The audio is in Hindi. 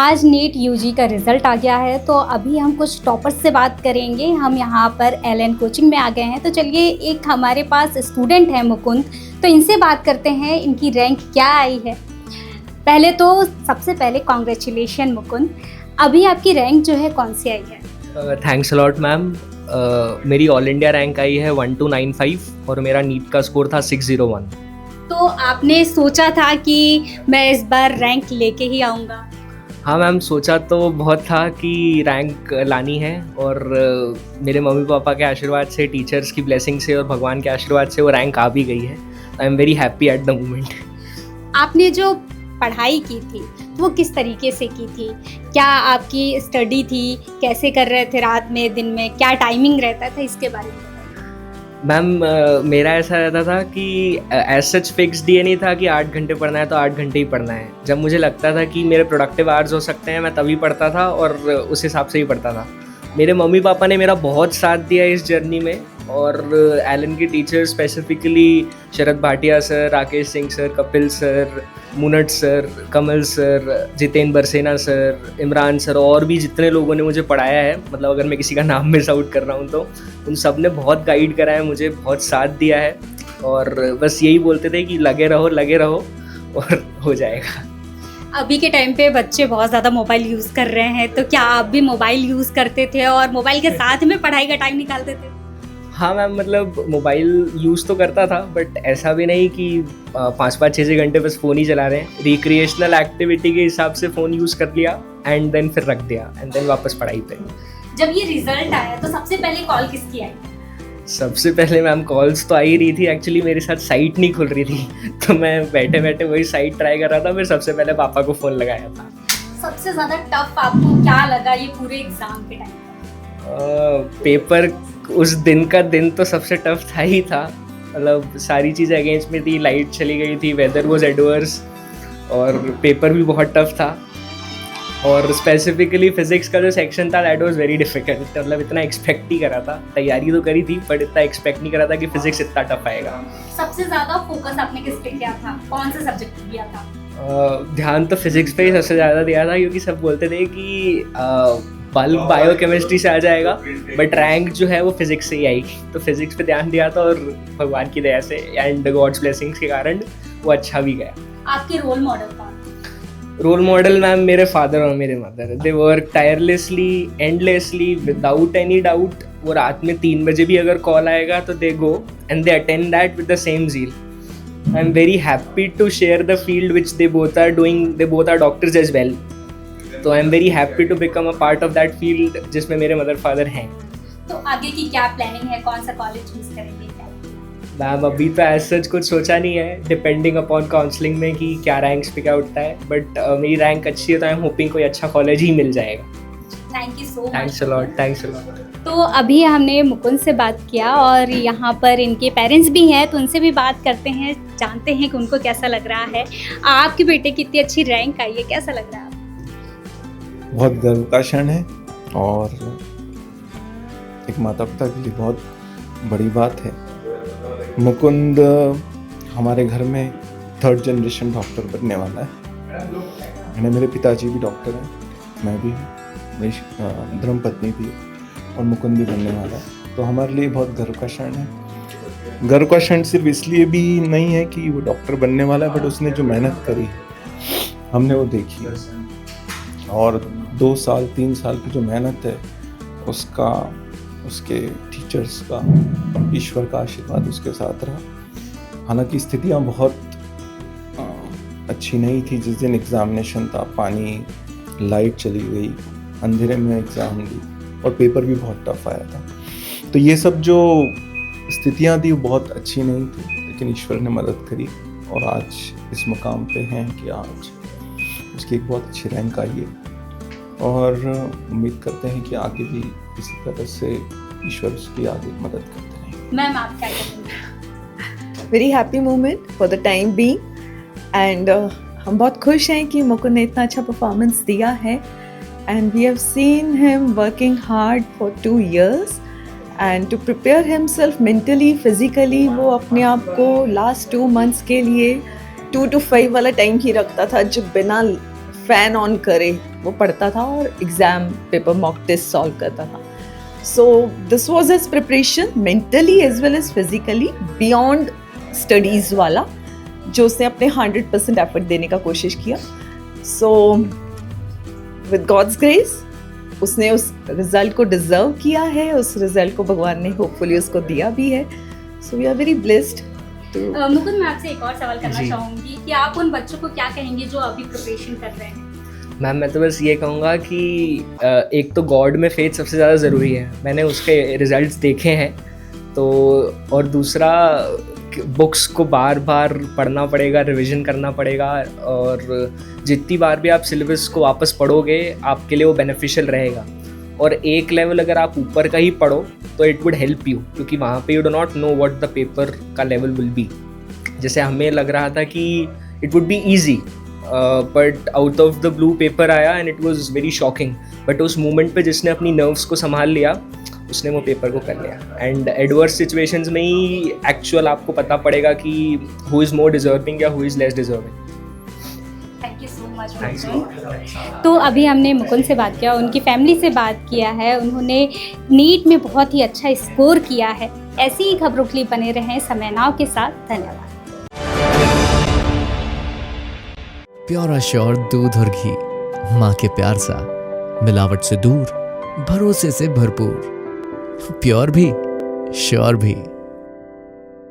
आज नीट यूजी का रिज़ल्ट आ गया है, तो अभी हम कुछ टॉपर्स से बात करेंगे। हम यहाँ पर एलएन कोचिंग में आ गए हैं, तो चलिए एक हमारे पास स्टूडेंट है मुकुंद, तो इनसे बात करते हैं इनकी रैंक क्या आई है। सबसे पहले कॉन्ग्रेचुलेशन मुकुंद, अभी आपकी रैंक जो है कौन सी आई है? Thanks a lot ma'am. मेरी ऑल इंडिया रैंक आई है 1295 और मेरा नीट का स्कोर था 601। तो आपने सोचा था कि मैं इस बार रैंक लेके ही आऊँगा? हाँ मैम, सोचा तो बहुत था कि रैंक लानी है और मेरे मम्मी पापा के आशीर्वाद से, टीचर्स की ब्लेसिंग से और भगवान के आशीर्वाद से वो रैंक आ भी गई है। आई am very happy at the moment. आपने जो पढ़ाई की थी वो किस तरीके से की थी? क्या आपकी स्टडी थी? कैसे कर रहे थे, रात में, दिन में, क्या टाइमिंग रहता था, इसके बारे में? मैम मेरा ऐसा रहता था कि एज सच फिक्स डे नहीं था कि 8 घंटे पढ़ना है तो 8 घंटे ही पढ़ना है। जब मुझे लगता था कि मेरे प्रोडक्टिव आवर्स हो सकते हैं मैं तभी पढ़ता था और उस हिसाब से ही पढ़ता था। मेरे मम्मी पापा ने मेरा बहुत साथ दिया इस जर्नी में और एलन के teacher specifically Sharad Bhatia sir, Rakesh Singh sir, Kapil sir, मुनट sir, Kamal sir, Jitendra Barsena sir, Imran sir और भी जितने लोगों ने मुझे पढ़ाया है, मतलब अगर मैं किसी का नाम मिस आउट कर रहा हूँ तो उन सब ने बहुत गाइड करा है, मुझे बहुत साथ दिया है और बस यही बोलते थे कि लगे रहो और हो जाएगा। अभी के टाइम पे बच्चे बहुत ज़्यादा मोबाइल यूज़ कर रहे हैं, तो क्या आप भी मोबाइल यूज़ करते थे और मोबाइल के साथ में पढ़ाई का टाइम निकालते थे? हाँ मैम, मतलब मोबाइल यूज़ तो करता था बट ऐसा भी नहीं कि 5-5, 6-6 घंटे बस फ़ोन ही चला रहे हैं। रिक्रिएशनल एक्टिविटी के हिसाब से फ़ोन यूज़ कर लिया एंड देन फिर रख दिया एंड देन वापस पढ़ाई पे। जब ये रिजल्ट आया तो सबसे पहले कॉल किसकी आई? सबसे पहले मैम कॉल्स तो आ ही रही थी, एक्चुअली मेरे साथ साइट नहीं खुल रही थी तो मैं बैठे बैठे वही साइट ट्राई कर रहा था। फिर सबसे पहले पापा को फ़ोन लगाया था। सबसे ज़्यादा टफ आपको क्या लगा ये पूरे एग्ज़ाम के टाइम? पेपर उस दिन का दिन तो सबसे टफ था ही था, मतलब सारी चीज़ें अगेंस्ट में थी, लाइट चली गई थी, वेदर वॉज एडवर्स और पेपर भी बहुत टफ था। और स्पेसिफिकली फिज़िक्स का जो सेक्शन था दैट वाज वेरी डिफिकल्ट, मतलब इतना एक्सपेक्ट नहीं करा था, तैयारी तो करी थी बट इतना एक्सपेक्ट नहीं करा था कि फिज़िक्स इतना टफ आएगा। सबसे ज़्यादा फोकस आपने किस पे किया था? कौन से सब्जेक्ट पे किया था? ध्यान तो फिज़िक्स पे ही सबसे ज़्यादा दिया था क्योंकि सब बोलते थे कि बल्ब बायोकेमिस्ट्री से आ जाएगा बट रैंक जो है वो फिज़िक्स से ही आएगी, तो फिज़िक्स पे ध्यान दिया था और भगवान की दया से एंड गॉड्स ब्लेसिंग्स के कारण वो अच्छा भी गया। आपके रोल मॉडल कौन? रोल मॉडल मैम मेरे फादर और मेरे mother. They work tirelessly, endlessly, without any doubt. वो रात में 3 बजे भी अगर कॉल आएगा तो they go and they attend that with the same zeal. I am very happy to share the field which they both are doing. They both are doctors as well, तो I am very happy to become a part of that field जिसमें मेरे मदर फादर हैं। तो आगे की क्या प्लानिंग है? कौन सा कॉलेज चूज करेंगे? मैम अभी तो एज सच कुछ सोचा नहीं है, डिपेंडिंग अपॉन काउंसलिंग में कि क्या रैंक्स पे क्या उठता है, बट मेरी रैंक अच्छी है तो आई एम होपिंग कोई अच्छा कॉलेज ही मिल जाएगा। Thank you so much. Thanks a lot. तो अभी हमने मुकुंद से बात किया और यहाँ पर इनके पेरेंट्स भी हैं, तो उनसे भी बात करते हैं, जानते हैं कि उनको कैसा लग रहा है। आपके बेटे की इतनी अच्छी रैंक आई है, कैसा लग रहा है? बहुत गर्व का क्षण है और एक माता पिता के लिए बहुत बड़ी बात है। मुकुंद हमारे घर में 3rd जनरेशन डॉक्टर बनने वाला है। मेरे पिताजी भी डॉक्टर हैं, मैं भी हूँ, मेरी धर्मपत्नी भी और मुकुंद भी बनने वाला है, तो हमारे लिए बहुत गर्व का क्षण है। गर्व का क्षण सिर्फ इसलिए भी नहीं है कि वो डॉक्टर बनने वाला है, बट उसने जो मेहनत करी हमने वो देखी है और 2 साल 3 साल की जो मेहनत है उसका, उसके टीचर्स का, ईश्वर का आशीर्वाद उसके साथ रहा। हालांकि स्थितियाँ बहुत अच्छी नहीं थी। जिस दिन एग्ज़ामिनेशन था पानी, लाइट चली गई, अंधेरे में एग्ज़ाम दी और पेपर भी बहुत टफ आया था, तो ये सब जो स्थितियाँ थी वो बहुत अच्छी नहीं थी, लेकिन ईश्वर ने मदद करी और आज इस मुकाम पे हैं कि आज उसकी एक बहुत अच्छी रैंक आई है और उम्मीद करते हैं कि आगे भी इसी तरह से ईश्वर उसकी आगे मदद करते रहें। मैम आप क्या कहेंगे? Very happy moment for the time being and हम बहुत खुश हैं कि मुकुंद ने इतना अच्छा परफॉर्मेंस दिया है and we have seen him working hard for 2 years and to prepare himself mentally, physically. वो अपने आप को लास्ट 2 months के लिए 2 to 5 वाला टाइम ही रखता था, जो बिना फैन ऑन करे वो पढ़ता था और exam paper mock test solve करता था. So this was his preparation mentally as well as physically beyond studies वाला, जो उसने अपने 100% एफर्ट देने का कोशिश किया. सो विद गॉड्स ग्रेस उसने उस रिजल्ट को डिजर्व किया है, उस रिजल्ट को भगवान ने होपफुली उसको दिया भी है. So we are very blessed. Mukund, मैं आपसे एक और सवाल करना जी। चाहूँगी कि आप उन बच्चों को क्या कहेंगे जो अभी प्रिपरेशन कर रहे हैं? मैम मैं तो बस ये कहूँगा कि एक तो गॉड में फेथ सबसे ज़्यादा ज़रूरी है, मैंने उसके रिजल्ट्स देखे हैं. तो और दूसरा बुक्स को बार बार पढ़ना पड़ेगा, रिवीजन करना पड़ेगा, और जितनी बार भी आप सिलेबस को वापस पढ़ोगे आपके लिए वो बेनिफिशियल रहेगा. और एक लेवल अगर आप ऊपर का ही पढ़ो तो इट वुड हेल्प यू, क्योंकि वहाँ पे you do not know what the paper का लेवल विल बी. जैसे हमें लग रहा था कि it would be easy, but out of the blue paper आया and it was very shocking. But उस मोमेंट पे जिसने अपनी नर्व्स को संभाल लिया उसने वो पेपर को कर लिया. एंड एडवर्स सिचुएशंस में ही एक्चुअल आपको पता पड़ेगा कि हु इज़ मोर डिजर्विंग या who is less deserving. Thank you so much Mukund. तो अभी हमने मुकुंद से बात किया, उनकी फैमिली से बात किया है, उन्होंने नीट में बहुत ही अच्छा स्कोर किया है. ऐसी ही खबरों के लिए बने रहें समय नाव के साथ. धन्यवाद. प्योर श्योर दूध और घी, माँ के प्यार सा, मिलावट से दूर, भरोसे से भरपूर, प्योर भी श्योर भी.